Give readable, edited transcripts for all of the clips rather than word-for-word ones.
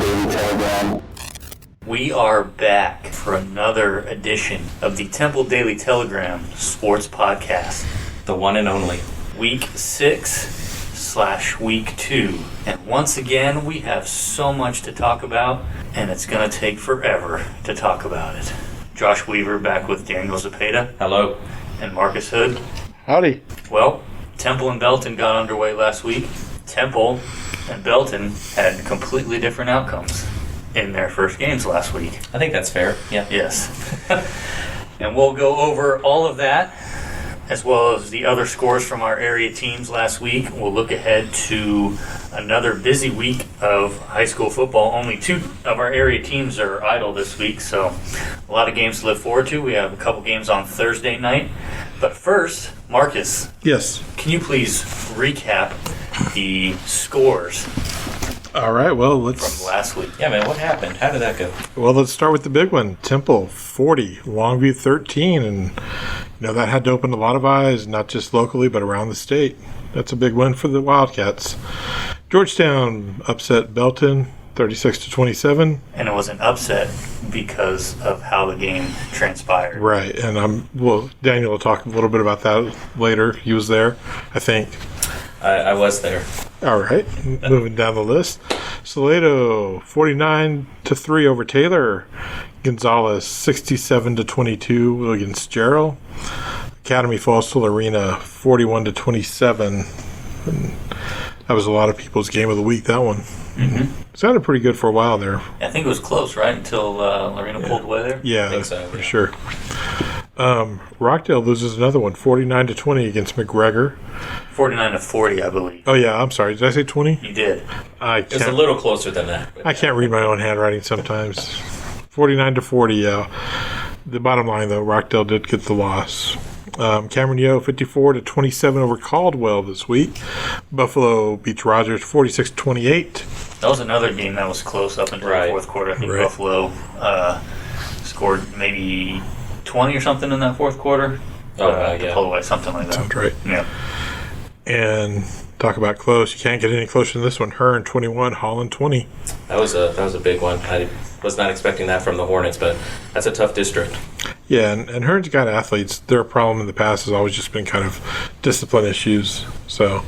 Daily Telegram. We are back for another edition of the Temple Daily Telegram Sports Podcast. The one and only. Week 6/week 2. And once again, we have so much to talk about, and it's going to take forever to talk about it. Josh Weaver back with Daniel Zepeda. Hello. And Marcus Hood. Howdy. Well, Temple and Belton got underway last week. Temple and Belton had completely different outcomes in their first games last week. I think that's fair. Yeah. Yes. And we'll go over all of that, as well as the other scores from our area teams last week. We'll look ahead to another busy week of high school football. Only 2 of our area teams are idle this week, so a lot of games to look forward to. We have a couple games on Thursday night. But first, Marcus. Yes. Can you please recap the scores All right. Well, from last week? Yeah, man, what happened? How did that go? let's start with the big one. Temple 40, Longview 13, and that had to open a lot of eyes, not just locally but around the state. That's a big win for the Wildcats. Georgetown upset Belton 36-27. And it was an upset because of how the game transpired. Right, and Daniel will talk a little bit about that later. He was there, I think. I was there. All right, moving down the list. Salado 49-3 over Taylor. Gonzalez 67-22 against Gerald. Academy Falls Arena 41-27. And that was a lot of people's game of the week. That one sounded pretty good for a while there. I think it was close, right, until Lorena pulled away there. Yeah, I think so, for yeah. sure. Rockdale loses another one, 49-20 against McGregor. 49-40, I believe. Oh yeah, I'm sorry. Did I say 20? You did. It was a little closer than that. I can't read my own handwriting sometimes. 49-40, yeah. The bottom line, though, Rockdale did get the loss. Cameron Yo, 54-27 over Caldwell this week. Buffalo beats Rogers 46-28. That was another game that was close up until the fourth quarter. I think Buffalo scored maybe 20 or something in that fourth quarter. Yeah. Pull away, something like that. Sounds right. Yeah. And talk about close. You can't get any closer than this one. Hearn 21, Holland 20. That was a big one. I was not expecting that from the Hornets, but that's a tough district. Yeah, and Hearn's got athletes. Their problem in the past has always just been kind of discipline issues. So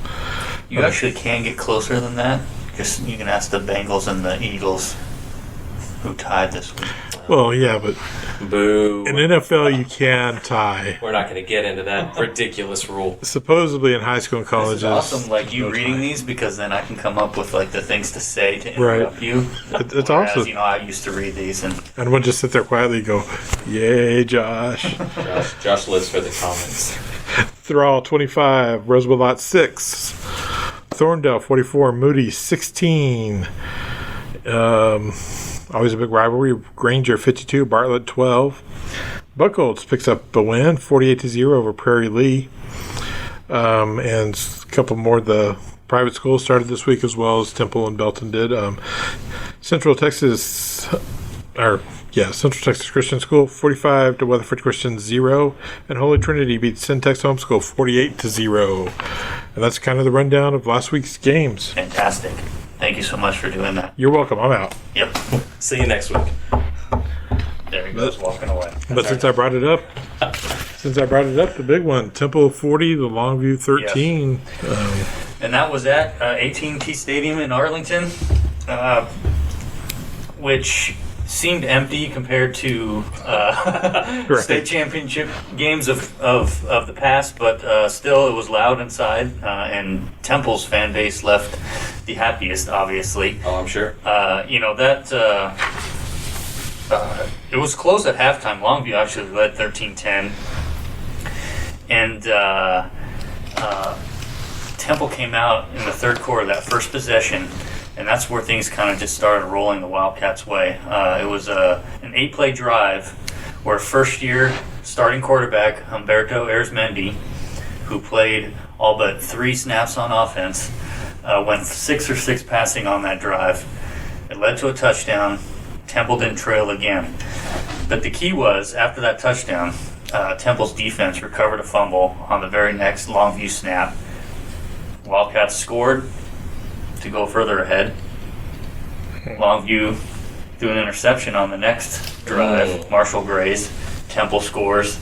You actually can get closer than that. Just you can ask the Bengals and the Eagles who tied this week. well, yeah, but Boo. in NFL you can tie. We're not going to get into that ridiculous rule. Supposedly in high school and This colleges. is awesome, like you no reading tie. these, because then I can come up with like the things to say to interrupt you. It's Whereas, awesome. I used to read these and And we'll just sit there quietly and go, yay, Josh. Josh lives for the comments. Thrall 25, Roswell Lot 6. Thorndale 44, Moody 16. Always a big rivalry. Granger 52, Bartlett 12. Buchholz picks up a win, 48-0 over Prairie Lee. And a couple more of the private schools started this week as well as Temple and Belton did. Central Texas Christian School 45 to Weatherford Christian 0, and Holy Trinity beats Syntax Homeschool 48-0. And that's kind of the rundown of last week's games. fantastic. Thank you so much for doing that. You're welcome. I'm out. Yep. See you next week. There he goes, walking away. But since I brought it up, the big one, Temple 40, the Longview 13. And that was at AT&T Stadium in Arlington, which seemed empty compared to state championship games of the past, but still it was loud inside, and Temple's fan base left the happiest, obviously. Oh, I'm sure. It was close at halftime. Longview actually led 13-10, and Temple came out in the third quarter, that first possession, and that's where things kind of just started rolling the Wildcats' way. It was an 8-play drive where first-year starting quarterback Humberto Arizmendi, who played all but 3 snaps on offense, went 6 for 6 passing on that drive. It led to a touchdown. Temple didn't trail again. But the key was, after that touchdown, Temple's defense recovered a fumble on the very next Longview snap. Wildcats scored to go further ahead. Longview threw an interception on the next drive. Marshall Grays, Temple scores,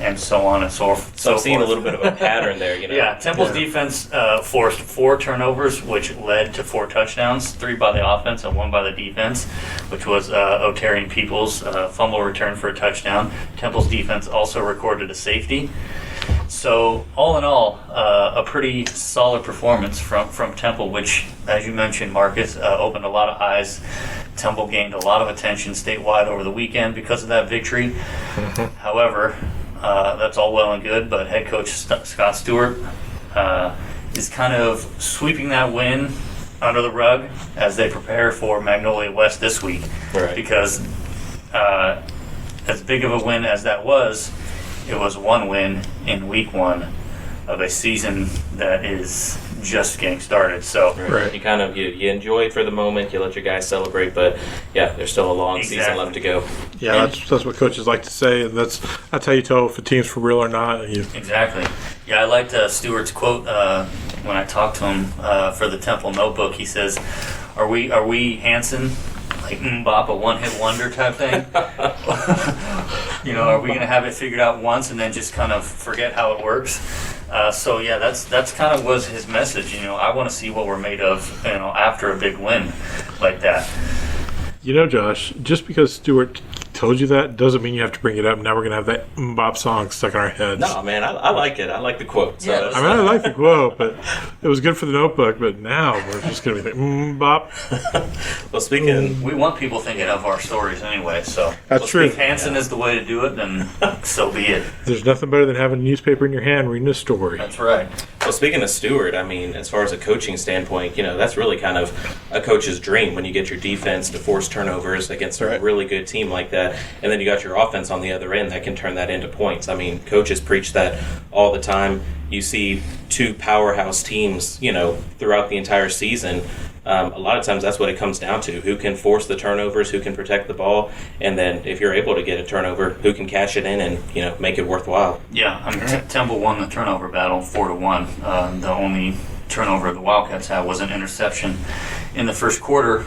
and so on and so forth. So I'm seeing a little bit of a pattern there, Yeah, Temple's defense forced 4 turnovers, which led to 4 touchdowns, 3 by the offense and 1 by the defense, which was Otarian Peoples' fumble return for a touchdown. Temple's defense also recorded a safety. So all in all, a pretty solid performance from Temple, which, as you mentioned, Marcus, opened a lot of eyes. Temple gained a lot of attention statewide over the weekend because of that victory. However, that's all well and good, but head coach Scott Stewart is kind of sweeping that win under the rug as they prepare for Magnolia West this week. Right. Because as big of a win as that was, it was 1 win in week 1 of a season that is just getting started. So right. You kind of you enjoy it for the moment, you let your guys celebrate, but yeah, there's still a long season left to go. Yeah, that's what coaches like to say, and that's how you tell if a team's for real or not. Exactly. Yeah, I liked Stewart's quote when I talked to him for the Temple Notebook. He says, "Are we Hanson, like Mbop, a one-hit wonder type thing? Are we going to have it figured out once and then just kind of forget how it works?" So yeah, that's kind of was his message. I want to see what we're made of, after a big win like that. Josh, just because Stewart told you that doesn't mean you have to bring it up. Now we're going to have that Mbop song stuck in our heads. No, man, I like it. I like the quote. So yeah, I like the quote, but it was good for the notebook. But now we're just going to be like, Mbop. Well, speaking... We want people thinking of our stories anyway, so... That's true. If Hanson is the way to do it, then so be it. There's nothing better than having a newspaper in your hand reading a story. That's right. Well, speaking of Stewart, as far as a coaching standpoint, that's really kind of a coach's dream when you get your defense to force turnovers against a really good team like that, and then you got your offense on the other end that can turn that into points. Coaches preach that all the time. You see 2 powerhouse teams, throughout the entire season. A lot of times that's what it comes down to. Who can force the turnovers, who can protect the ball, and then if you're able to get a turnover, who can cash it in and, make it worthwhile. Yeah, Temple won the turnover battle 4-1. The only turnover the Wildcats had was an interception in the first quarter.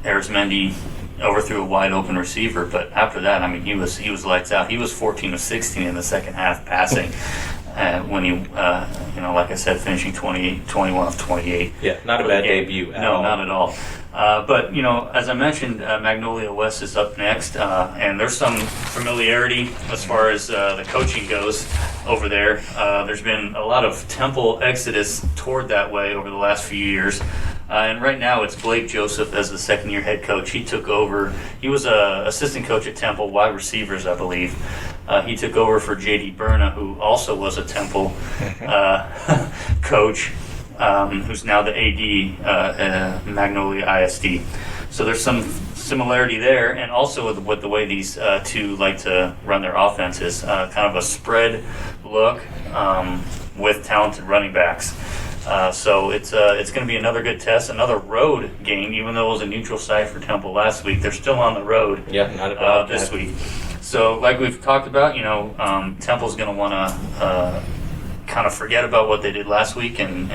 Arizmendi overthrew a wide open receiver, but after that, he was lights out. He was 14 of 16 in the second half passing. When he, like I said, finishing 21 of 28. Yeah, not a bad debut at all. No, not at all. But, as I mentioned, Magnolia West is up next, and there's some familiarity as far as the coaching goes over there. There's been a lot of Temple exodus toward that way over the last few years. And right now it's Blake Joseph as the second-year head coach. He took over. He was an assistant coach at Temple, wide receivers, I believe. He took over for J.D. Berna, who also was a Temple coach, who's now the AD at Magnolia ISD. So there's some similarity there, and also with the way these 2 like to run their offenses, kind of a spread look with talented running backs. So it's going to be another good test, another road game. Even though it was a neutral site for Temple last week, they're still on the road. Yeah, not about this week. So, like we've talked about, Temple's going to want to kind of forget about what they did last week and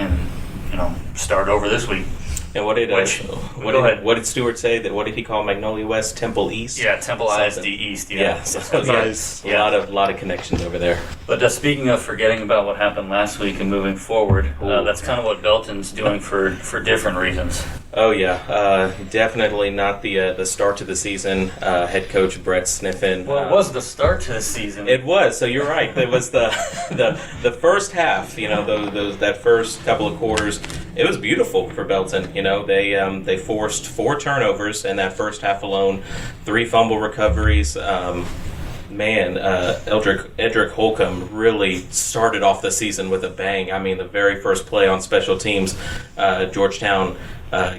start over this week. And what did Stewart say? What did he call Magnolia West? Temple East? Yeah, Temple ISD East. Yeah, so nice. A lot of connections over there. But speaking of forgetting about what happened last week and moving forward, that's kind of what Belton's doing for different reasons. Oh yeah, definitely not the start to the season. Head coach Brett Sniffen. Well, it was the start to the season. It was. So you're right. It was the first half. That first couple of quarters. It was beautiful for Belton. They forced 4 turnovers in that first half alone, 3 fumble recoveries. Edric Holcomb really started off the season with a bang. The very first play on special teams, Georgetown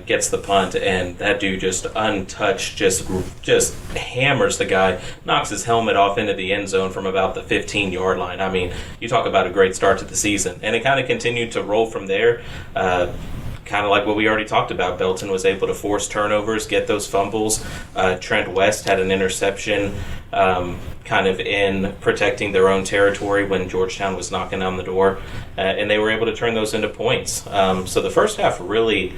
gets the punt, and that dude just untouched, just hammers the guy, knocks his helmet off into the end zone from about the 15-yard line. You talk about a great start to the season, and it kind of continued to roll from there. Kind of like what we already talked about. Belton was able to force turnovers, get those fumbles. Trent West had an interception kind of in protecting their own territory when Georgetown was knocking on the door, and they were able to turn those into points. So the first half really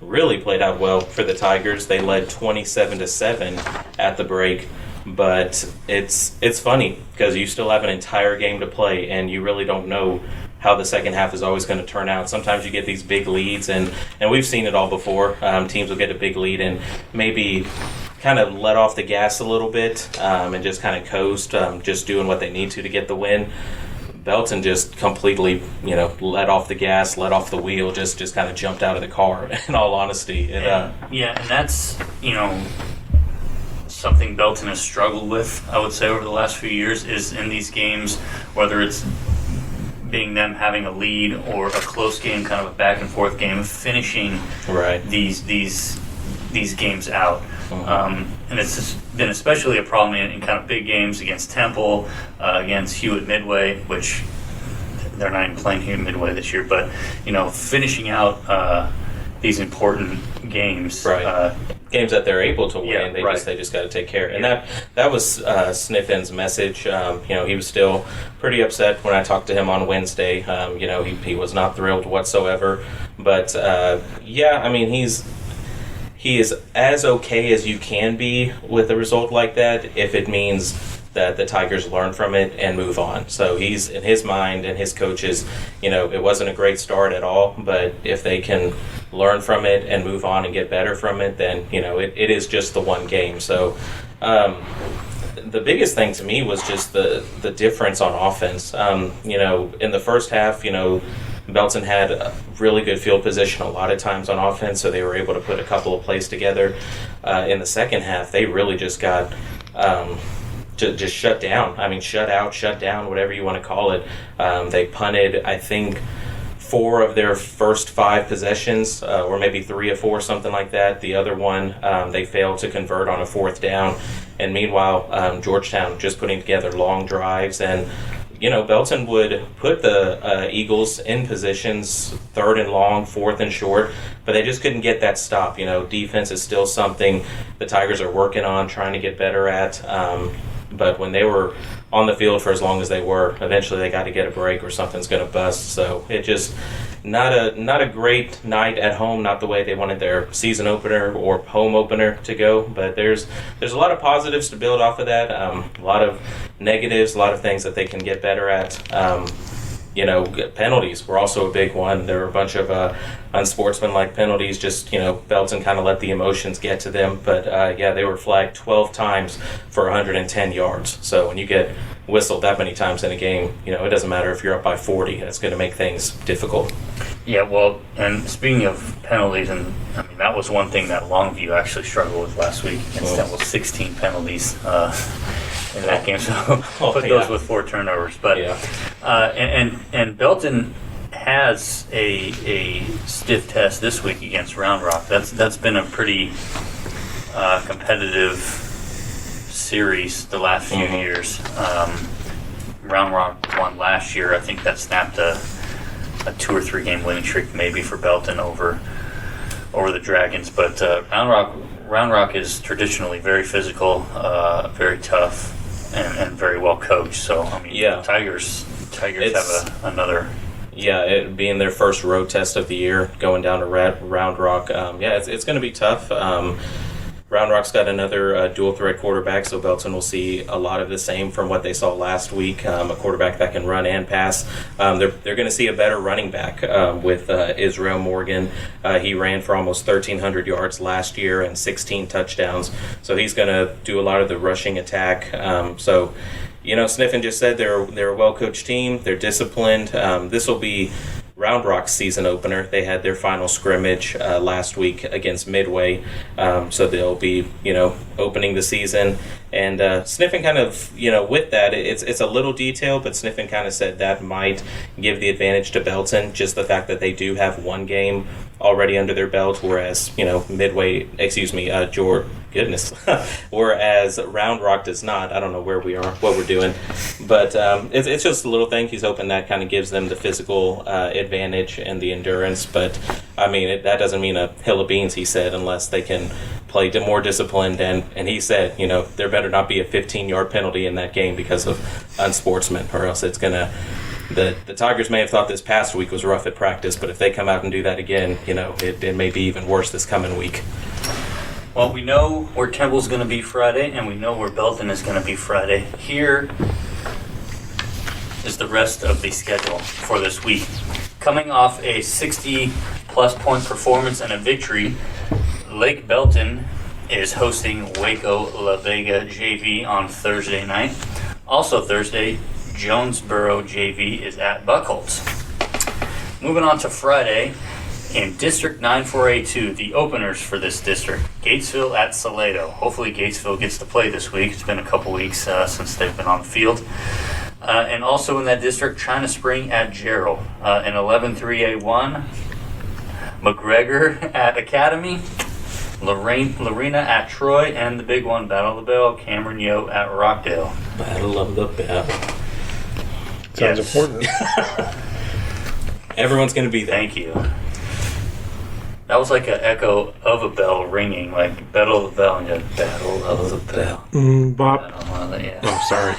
really played out well for the Tigers. They led 27-7 at the break. But it's funny because you still have an entire game to play, and you really don't know how the second half is always going to turn out. Sometimes you get these big leads, and we've seen it all before. Teams will get a big lead and maybe kind of let off the gas a little bit and just kind of coast, just doing what they need to get the win. Belton just completely, let off the gas, let off the wheel, just kind of jumped out of the car, in all honesty. And that's, something Belton has struggled with, I would say, over the last few years, is in these games, whether it's being them having a lead or a close game, kind of a back and forth game, finishing these games out. And it's just been especially a problem in kind of big games against Temple, against Hewitt Midway, which they're not even playing Hewitt Midway this year, but finishing out these important games. Games that they're able to win, yeah, they just got to take care. And that was Sniffin's message. He was still pretty upset when I talked to him on Wednesday. He was not thrilled whatsoever. But he is as okay as you can be with a result like that if it means that the Tigers learn from it and move on. So he's, in his mind and his coaches, it wasn't a great start at all, but if they can learn from it and move on and get better from it, then, it is just the one game. So the biggest thing to me was just the difference on offense. In the first half, Belton had a really good field position a lot of times on offense, so they were able to put a couple of plays together. In the second half, they really just got just shut down. I mean, shut out, shut down, whatever you want to call it. They punted, I think, 4 of their first 5 possessions, or maybe 3 or 4, something like that. The other one, they failed to convert on a 4th down. And meanwhile, Georgetown just putting together long drives. And, Belton would put the Eagles in positions 3rd and long, 4th and short, but they just couldn't get that stop. Defense is still something the Tigers are working on, trying to get better at. But when they were on the field for as long as they were, eventually they got to get a break or something's going to bust. So it just not a great night at home, not the way they wanted their season opener or home opener to go. But there's a lot of positives to build off of that, a lot of negatives, a lot of things that they can get better at. Penalties were also a big one. There were a bunch of unsportsmanlike penalties. Just, Belton kind of let the emotions get to them. But, they were flagged 12 times for 110 yards. So when you get whistled that many times in a game, it doesn't matter if you're up by 40. That's going to make things difficult. Yeah, well, and speaking of penalties, and that was one thing that Longview actually struggled with last week against them, was 16 penalties in that game. So put those with 4 turnovers. But and Belton has a stiff test this week against Round Rock. That's been a pretty competitive series the last few years. Round Rock won last year. I think that snapped a 2 or 3 game winning streak maybe for Belton over the Dragons. But Round Rock is traditionally very physical, very tough, and very well coached. So the Tigers have another. Yeah, it being their first road test of the year, going down to Round Rock. It's going to be tough. Round Rock's got another dual-threat quarterback, so Belton will see a lot of the same from what they saw last week, a quarterback that can run and pass. They're going to see a better running back with Israel Morgan. He ran for almost 1,300 yards last year and 16 touchdowns, so he's going to do a lot of the rushing attack. Sniffen just said they're a well-coached team. They're disciplined. This will be Round Rock's season opener. They had their final scrimmage last week against Midway, so they'll be opening the season. And Sniffen kind of with that, it's a little detail, but Sniffen kind of said that might give the advantage to Belton, just the fact that they do have 1 game already under their belt, whereas whereas Round Rock does not. I don't know where we are, what we're doing, but it's just a little thing. He's hoping that kind of gives them the physical advantage and the endurance, but that doesn't mean a hill of beans, he said, unless they can play more disciplined, and he said, there better not be a 15-yard penalty in that game because of unsportsman, or else it's gonna the Tigers may have thought this past week was rough at practice, but if they come out and do that again, it may be even worse this coming week. Well, we know where Temple's going to be Friday, and we know where Belton is going to be Friday. Here is the rest of the schedule for this week. Coming off a 60-plus point performance and a victory, Lake Belton is hosting Waco La Vega JV on Thursday night. Also Thursday, Jonesboro JV is at Buckholz. Moving on to Friday, in District 94A2, the openers for this district, Gatesville at Salado. Hopefully Gatesville gets to play this week. It's been a couple weeks since they've been on the field. And also in that district, China Spring at Gerald. In 11-3A1, McGregor at Academy, Lorena at Troy, and the big one, Battle of the Bell, Cameron Yo at Rockdale. Battle of the Bell. Sounds important. Everyone's going to be there. Thank you. That was like an echo of a bell ringing, like Battle of the Bell, and just Battle of the Bell. Bop. Yeah. Oh, sorry.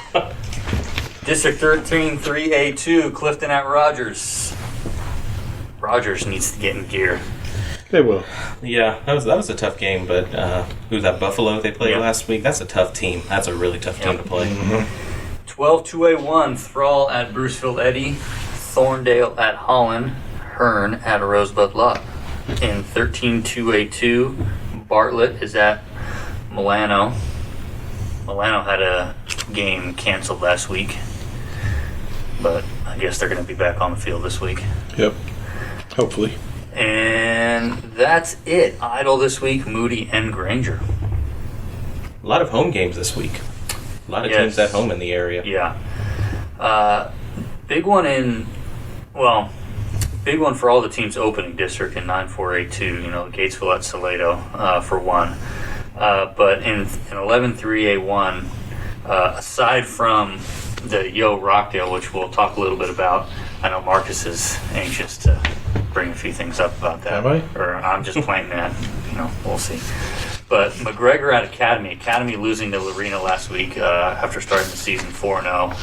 District 13, 3A2, Clifton at Rogers. Rogers needs to get in gear. They will. Yeah, that was a tough game, but who's that, Buffalo they played last week? That's a tough team. That's a really tough team to play. Mm-hmm. 12-2A1, Thrall at Bruceville Eddy, Thorndale at Holland, Hearn at Rosebud Lot. In 13-2A2, Bartlett is at Milano. Milano had a game canceled last week, but I guess they're going to be back on the field this week. Yep. Hopefully. And that's it. Idle this week, Moody and Granger. A lot of home games this week. A lot of teams at home in the area. Yeah. Big one for all the teams opening district in 9-4A2, Gatesville at Salado for one. But in 11-3A1, aside from the Yo Rockdale, which we'll talk a little bit about, I know Marcus is anxious to bring a few things up about that. Am I? Or I'm just playing that. We'll see. But McGregor at Academy losing to Lorena last week after starting the season 4-0.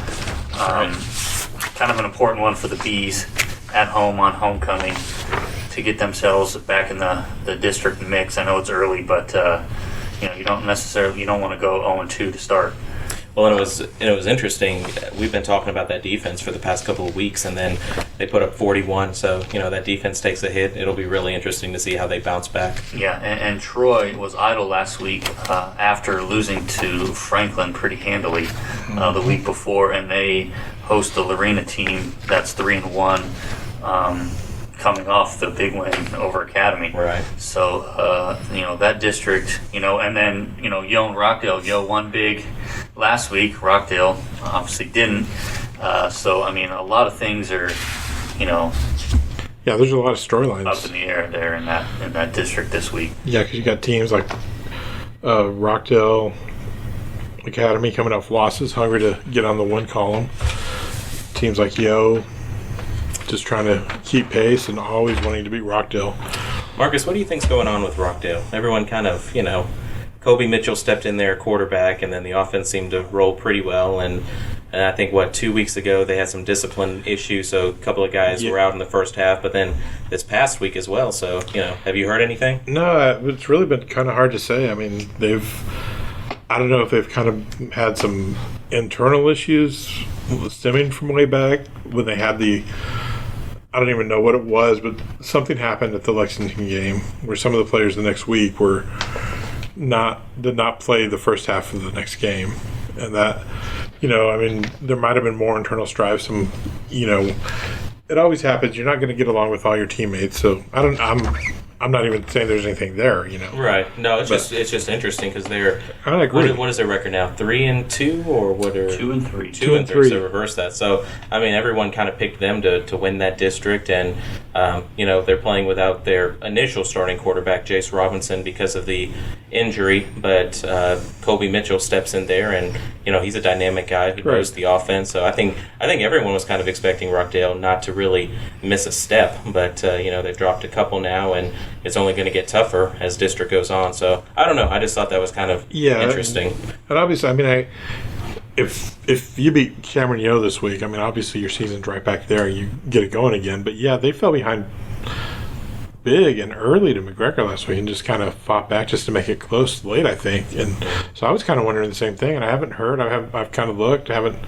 Kind of an important one for the Bees at home on homecoming to get themselves back in the district mix. I know it's early, but you don't want to go 0-2 to start. Well, and it was interesting. We've been talking about that defense for the past couple of weeks, and then they put up 41. So that defense takes a hit. It'll be really interesting to see how they bounce back. Yeah, and Troy was idle last week after losing to Franklin pretty handily the week before, and they host the Lorena team that's 3-1, coming off the big win over Academy. Right. So that district, and then Yo and Rockdale. Yo won big last week. Rockdale obviously didn't. So a lot of things are, Yeah, there's a lot of storylines up in the air there in that district this week. Yeah, because you got teams like Rockdale Academy coming off losses, hungry to get on the win column. Teams like Yo just trying to keep pace and always wanting to beat Rockdale. Marcus, what do you think's going on with Rockdale? Everyone kind of, Kobe Mitchell stepped in there, quarterback, and then the offense seemed to roll pretty well. And I think, 2 weeks ago, they had some discipline issues, so a couple of guys were out in the first half, but then this past week as well. So, have you heard anything? No, it's really been kind of hard to say. I don't know if they've kind of had some internal issues stemming from way back when they had I don't even know what it was, but something happened at the Lexington game where some of the players the next week did not play the first half of the next game. And that, there might have been more internal strife. It always happens. You're not going to get along with all your teammates. So I'm not even saying there's anything there, Right. No, it's just interesting because they're. I agree. What is their record now? 3-2, or what are 2-3? 2-3. So reverse that. So everyone kind of picked them to win that district, and they're playing without their initial starting quarterback Jace Robinson because of the injury, but Kobe Mitchell steps in there, and he's a dynamic guy who knows the offense. So I think everyone was kind of expecting Rockdale not to really miss a step, but they've dropped a couple now, and it's only going to get tougher as district goes on. So I don't know. I just thought that was kind of interesting. And obviously, if you beat Cameron Yo this week, I mean, obviously your season's right back there. You get it going again. But yeah, they fell behind big and early to McGregor last week and just kind of fought back just to make it close late, I think. And so I was kind of wondering the same thing. And I haven't heard. I've kind of looked. I haven't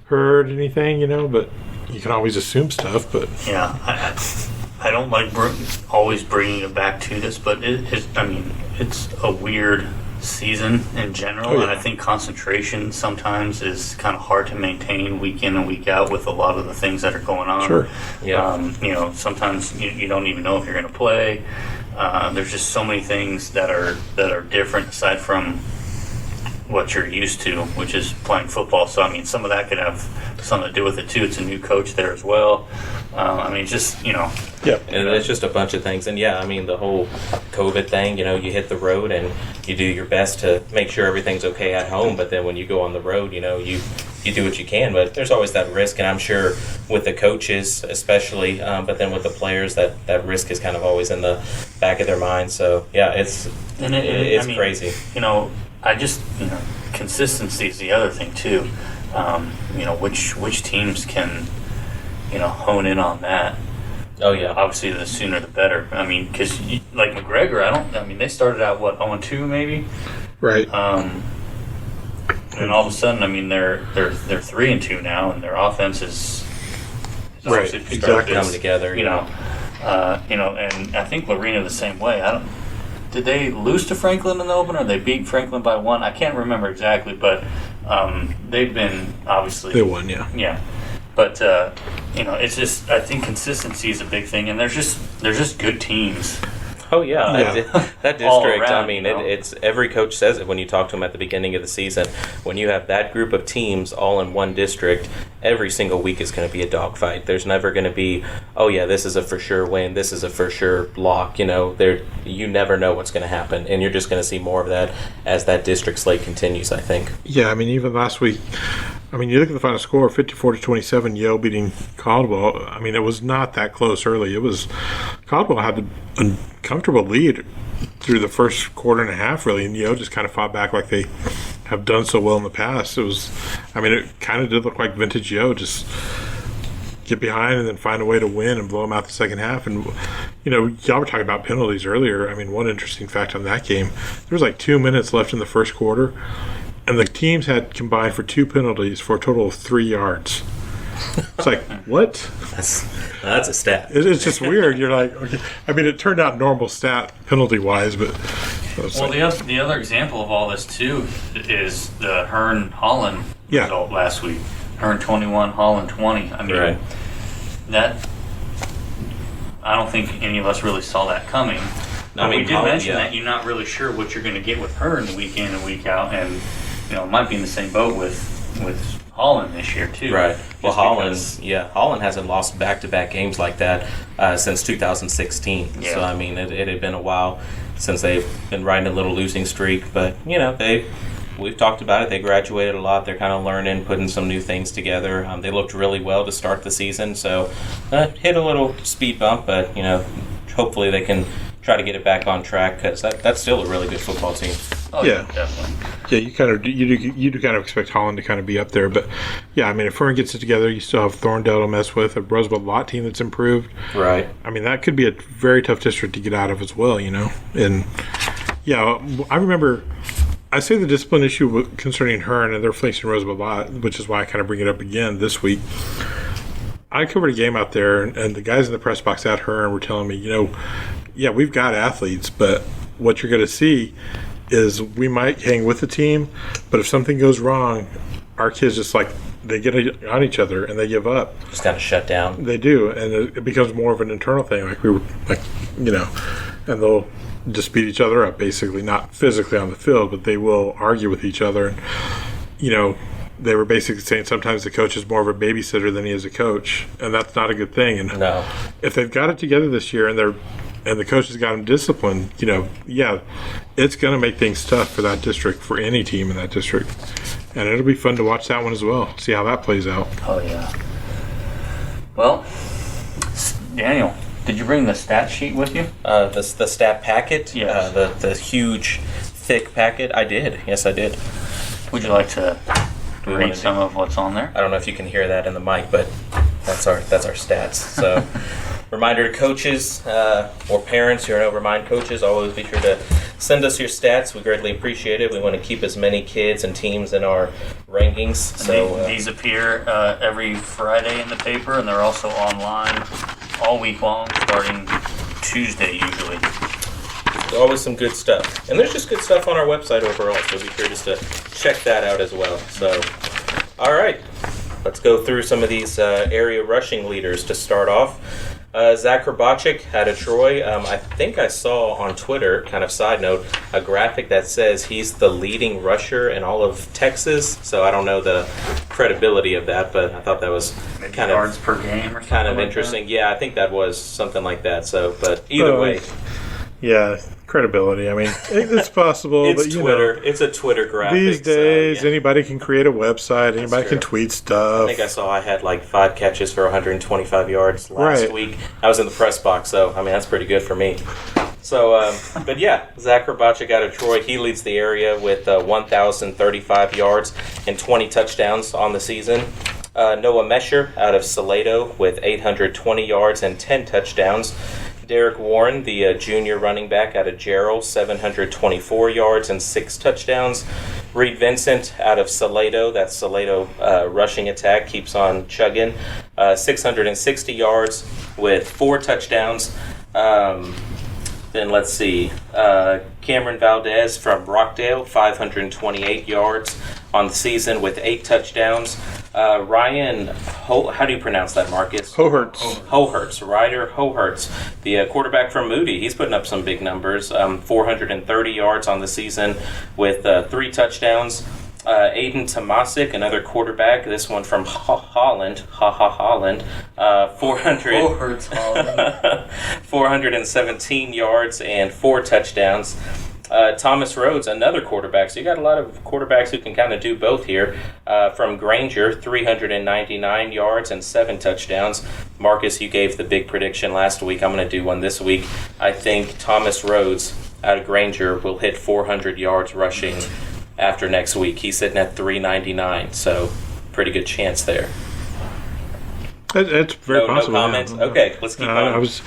heard anything, but you can always assume stuff. But yeah, I don't like always bringing it back to this, but it's a weird season in general, yeah. And I think concentration sometimes is kind of hard to maintain week in and week out with a lot of the things that are going on. Sure. Yeah. Sometimes you don't even know if you're going to play. There's just so many things that are different aside from what you're used to, which is playing football. So, some of that could have something to do with it, too. It's a new coach there as well. Yeah. And it's just a bunch of things. And, the whole COVID thing, you hit the road and you do your best to make sure everything's okay at home. But then when you go on the road, you do what you can. But there's always that risk. And I'm sure with the coaches especially, but then with the players, that risk is kind of always in the back of their mind. So, yeah, it's crazy. I just, consistency is the other thing too. Which teams can, hone in on that. Oh, yeah. Obviously, the sooner the better. Because like McGregor, they started out 0-2 maybe, right. And all of a sudden, they're 3-2 now, and their offense is right. obviously Exactly. Coming together. And I think Lorena the same way. Did they lose to Franklin in the opener? Or they beat Franklin by 1? I can't remember exactly, but they've been obviously. They won, yeah. Yeah, but it's just, I think consistency is a big thing, and there's just good teams. Oh yeah, Yeah. that All district. around, it's every coach says it when you talk to them at the beginning of the season. When you have that group of teams all in one district, every single week is going to be a dogfight. There's never going to be, oh yeah, this is a for sure win, this is a for sure block. You never know what's going to happen, and you're just going to see more of that as that district slate continues, I think. Yeah, even last week, you look at the final score, 54-27, Yale beating Caldwell. It was not that close early. It was Caldwell had a comfortable lead through the first quarter and a half, really, and Yale just kind of fought back like they have done so well in the past. It kind of did look like vintage Yale, just get behind and then find a way to win and blow them out the second half. And, y'all were talking about penalties earlier. One interesting fact on that game, there was 2 minutes left in the first quarter, and the teams had combined for 2 penalties for a total of 3 yards. It's like, what? That's a stat. It's just weird. You're like, okay. It turned out normal stat penalty-wise, but... the other example of all this, too, is the Hearn-Holland result last week. Hearn 21, Holland 20. Right. That... I don't think any of us really saw that coming. But we did mention that you're not really sure what you're going to get with Hearn week in and week out, and it might be in the same boat with Holland this year too. Right. Well, Holland hasn't lost back-to-back games like that since 2016. Yeah. So it had been a while since they've been riding a little losing streak, but we've talked about it. They graduated a lot. They're kind of learning, putting some new things together. They looked really well to start the season, so hit a little speed bump, but hopefully they can try to get it back on track, because that's still a really good football team. Oh, yeah, definitely. Yeah, you do kind of expect Holland to kind of be up there, but if Fern gets it together, you still have Thorndale to mess with, a Rosebud Lot team that's improved. Right. That could be a very tough district to get out of as well, And I remember, I say the discipline issue concerning Hearn, and they're facing Rosebud Lot, which is why I kind of bring it up again this week. I covered a game out there, and the guys in the press box at Hearn were telling me, we've got athletes, but what you're going to see is we might hang with the team, but if something goes wrong, our kids just they get on each other and they give up. Just kind of shut down. They do, and it becomes more of an internal thing. And they'll just beat each other up, basically, not physically on the field, but they will argue with each other. And, they were basically saying sometimes the coach is more of a babysitter than he is a coach, and that's not a good thing. And no. If they've got it together this year and the coach has got them disciplined, it's going to make things tough for that district, for any team in that district. And it'll be fun to watch that one as well, see how that plays out. Oh, yeah. Well, Daniel, did you bring the stat sheet with you? The stat packet? Yes. The huge, thick packet? I did. Yes, I did. Would you like to read some of what's on there. I don't know if you can hear that in the mic, but that's our stats. So, reminder to coaches or parents who are Remind coaches, always be sure to send us your stats. We greatly appreciate it. We want to keep as many kids and teams in our rankings. So these appear every Friday in the paper, and they're also online all week long, starting Tuesday usually. Always some good stuff. And there's just good stuff on our website overall, so be sure just to check that out as well. So, all right. Let's go through some of these area rushing leaders to start off. Zach Krabachik out of Troy. I think I saw on Twitter, kind of side note, a graphic that says he's the leading rusher in all of Texas. So I don't know the credibility of that, but I thought that was Maybe kind yards of per game or something kind of like interesting. Yeah, I think that was something like that. So, but either way. Yeah, credibility. I mean, it's possible. It's but, you Twitter. know, It's a Twitter graphic. these days, so, yeah. anybody can create a website. Anybody can true. tweet stuff. I think I saw I had like 5 catches for 125 yards last week. I was in the press box, so I mean that's pretty good for me. So, but yeah, Zach Krabachik out of Troy, he leads the area with 1,035 yards and 20 touchdowns on the season. Noah Mesher out of Salado with 820 yards and 10 touchdowns. Derek Warren, the junior running back out of Gerald, 724 yards and 6 touchdowns. Reed Vincent out of Salado, that Salado rushing attack keeps on chugging, 660 yards with 4 touchdowns. Then let's see, Cameron Valdez from Rockdale, 528 yards on the season with 8 touchdowns. Ryan, how do you pronounce that, Marcus? Hohertz. Ryder Hohertz, the quarterback from Moody. He's putting up some big numbers, 430 yards on the season with 3 touchdowns. Aiden Tomasic, another quarterback, this one from Holland, 417 yards and 4 touchdowns. Thomas Rhodes, another quarterback. So you got a lot of quarterbacks who can kind of do both here. From Granger, 399 yards and 7 touchdowns. Marcus, you gave the big prediction last week. I'm going to do one this week. I think Thomas Rhodes out of Granger will hit 400 yards rushing after next week. He's sitting at 399, so pretty good chance there. It's very possible. No comments? Yeah. Okay, let's keep on. I was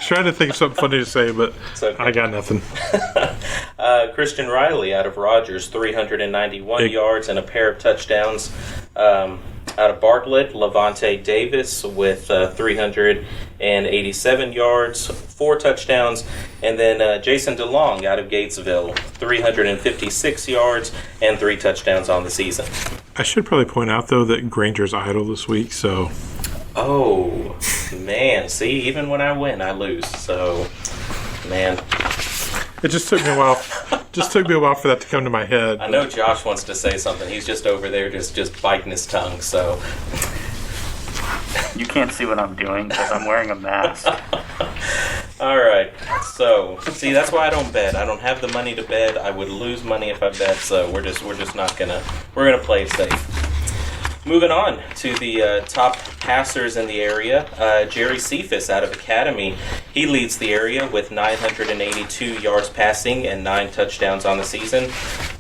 trying to think of something funny to say, but okay. I got nothing. Christian Riley out of Rogers, 391 yards and a pair of touchdowns. Out of Bartlett, Levante Davis with 387 yards, 4 touchdowns. And then Jason DeLong out of Gatesville, 356 yards and 3 touchdowns on the season. I should probably point out, though, that Granger's idle this week, so... Oh, man. See, even when I win, I lose. So, man. It just took me a while. For that to come to my head. I know Josh wants to say something. He's just over there just biting his tongue, so... You can't see what I'm doing because I'm wearing a mask. All right. So, see, that's why I don't bet. I don't have the money to bet. I would lose money if I bet, so we're just not gonna... We're gonna play it safe. Moving on to the top passers in the area, Jerry Cephas out of Academy. He leads the area with 982 yards passing and 9 touchdowns on the season.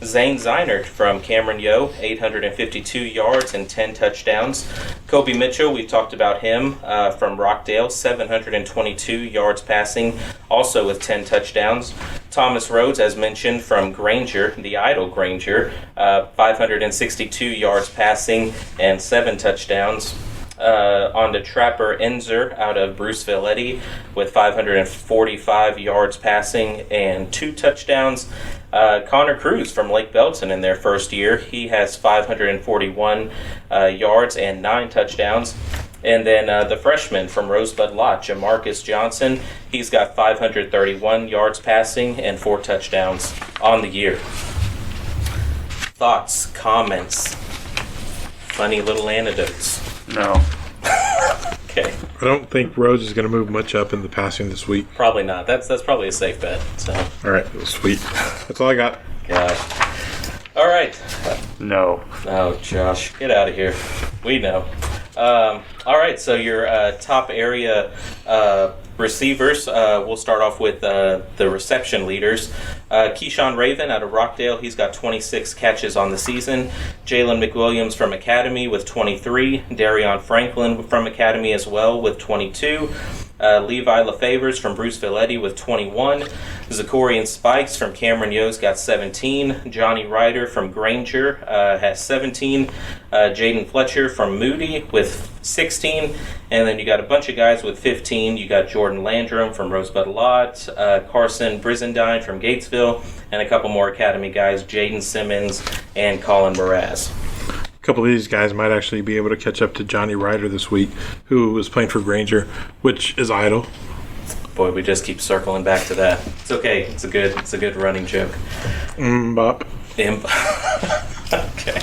Zane Zeinert from Cameron Yo, 852 yards and 10 touchdowns. Kobe Mitchell, we've talked about him from Rockdale, 722 yards passing, also with 10 touchdowns. Thomas Rhodes, as mentioned, from Granger, the idle Granger, 562 yards passing and 7 touchdowns. On to Trapper Enzer out of Bruceville Eddy with 545 yards passing and 2 touchdowns. Connor Cruz from Lake Belton in their first year. He has 541 yards and 9 touchdowns. And then the freshman from Rosebud Lot, Jamarcus Johnson, he's got 531 yards passing and 4 touchdowns on the year. Thoughts, comments, funny little anecdotes? No. Okay. I don't think Rhodes is going to move much up in the passing this week. Probably not. That's probably a safe bet. So. All right, sweet. That's all I got. Yeah. All right. No. Oh, Josh, get out of here. We know. All right, so your top area Receivers, we'll start off with the reception leaders. Keyshawn Raven out of Rockdale, he's got 26 catches on the season. Jalen McWilliams from Academy with 23. Darion Franklin from Academy as well with 22. Levi LaFavors from Bruce Villetti with 21. Zachorian Spikes from Cameron Yo's got 17. Johnny Ryder from Granger has 17. Jaden Fletcher from Moody with 16. And then you got a bunch of guys with 15. You got Jordan Landrum from Rosebud Lot, Carson Brizendine from Gatesville, and a couple more Academy guys, Jaden Simmons and Colin Mraz. A couple of these guys might actually be able to catch up to Johnny Ryder this week, who was playing for Granger, which is idle. Boy, we just keep circling back to that. It's okay. It's a good running joke. Bop. Okay.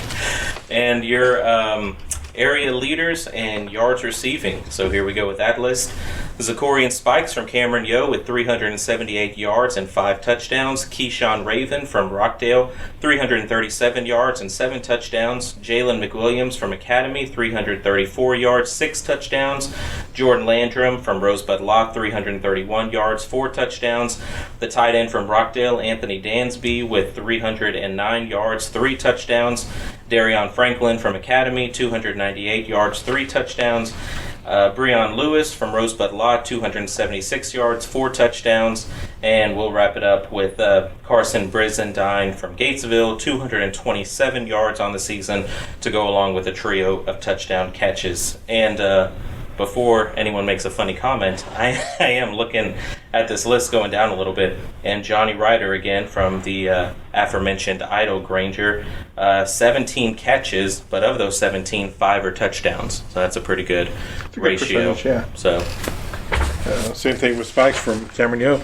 And your area leaders and yards receiving. So here we go with that list. Zachorian Spikes from Cameron Yo with 378 yards and 5 touchdowns. Keyshawn Raven from Rockdale, 337 yards and 7 touchdowns. Jalen McWilliams from Academy, 334 yards, 6 touchdowns. Jordan Landrum from Rosebud Lock, 331 yards, 4 touchdowns. The tight end from Rockdale, Anthony Dansby, with 309 yards, 3 touchdowns. Darion Franklin from Academy, 298 yards, 3 touchdowns. Breon Lewis from Rosebud Lot, 276 yards, 4 touchdowns. And we'll wrap it up with Carson Brizendine from Gatesville, 227 yards on the season to go along with a trio of touchdown catches. And before anyone makes a funny comment, I am looking at this list going down a little bit, and Johnny Ryder again from the aforementioned Idle Granger, 17 catches, but of those 17, 5 are touchdowns. So that's a pretty good ratio. Yeah. So Same thing with Spikes from Cameron Yo.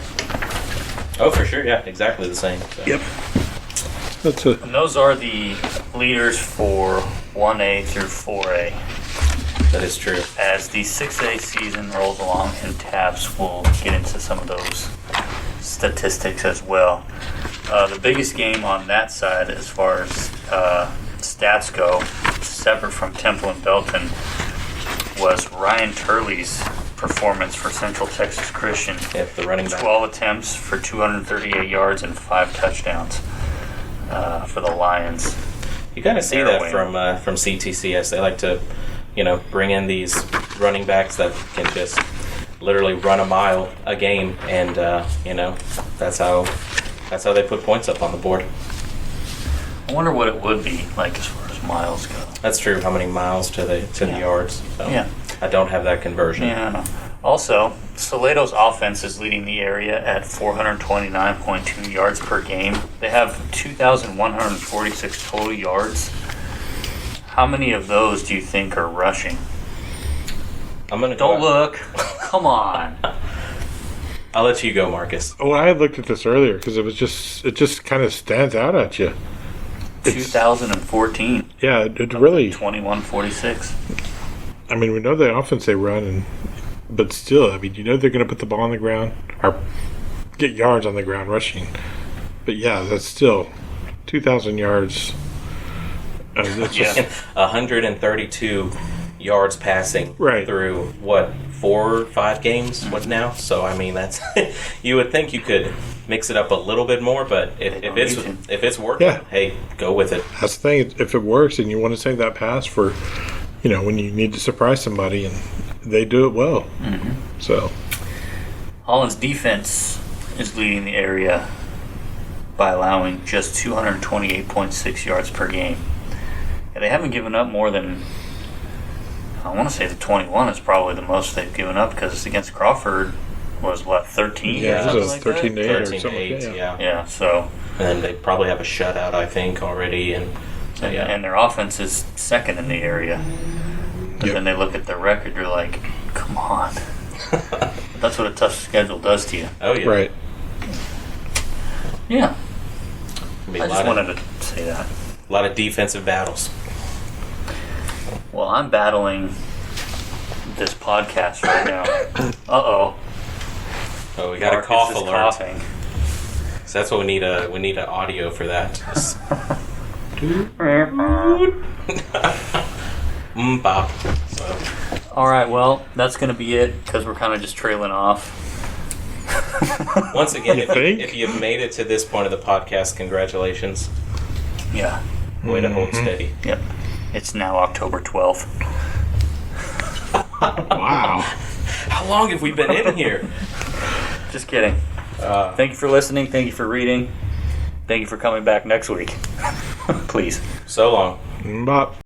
oh, for sure, yeah, exactly the same. So. Yep. That's a And those are the leaders for 1A through 4A. That is true. As the 6A season rolls along in tabs, we'll get into some of those statistics as well. The biggest game on that side, as far as stats go, separate from Temple and Belton, was Ryan Turley's performance for Central Texas Christian. Yep, the running back. 12 attempts for 238 yards and 5 touchdowns for the Lions. You kind of see Their that win. from CTCS. They like to, bring in these running backs that can just literally run a mile a game, and that's how they put points up on the board. I wonder what it would be like as far as miles go. That's true. How many miles to the yards? So Yeah. I don't have that conversion. Yeah, I know. Also, Salato's offense is leading the area at 429.2 yards per game. They have 2,146 total yards. How many of those do you think are rushing? I'm gonna Don't look. Come on. I'll let you go, Marcus. Well, I had looked at this earlier because it just kind of stands out at you. 2014. Yeah, it really. 2146. I mean, we know the offense they run, but still, I mean, they're going to put the ball on the ground or get yards on the ground rushing. But yeah, that's still 2,000 yards. That's Yeah. just, 132 yards passing Right. through 4 or 5 games? What now? So I mean, that's you would think you could mix it up a little bit more, but if don't it's need if it's working, Yeah. hey, go with it. that's the thing. If it works and you want to save that pass for, when you need to surprise somebody, and they do it well. Mm-hmm. So Holland's defense is leading the area by allowing just 228.6 yards per game. And they haven't given up more than, I want to say the 21 is probably the most they've given up, because against Crawford was, 13? yeah, Something it was like 13 that? to 8 or 13 to something. 8, Yeah. yeah. Yeah, so, And they probably have a shutout, I think, already, and so yeah. and their offense is second in the area. But Yep. then they look at their record, you're like, come on. That's what a tough schedule does to you. Oh yeah, Right. Yeah, Be I a just lot wanted to say that. of defensive battles. Well, I'm battling this podcast right now. Uh-oh. Oh, we got a Marcus cough is alert. coughing. So that's what we need. We need an audio for that. Bop. So All right, well, that's going to be it because we're kind of just trailing off. Once again, You think? if you've made it to this point of the podcast, congratulations. Yeah. Way to hold steady. Yep. It's now October 12th. Wow. How long have we been in here? Just kidding. Thank you for listening. Thank you for reading. Thank you for coming back next week. Please. So long. Bop.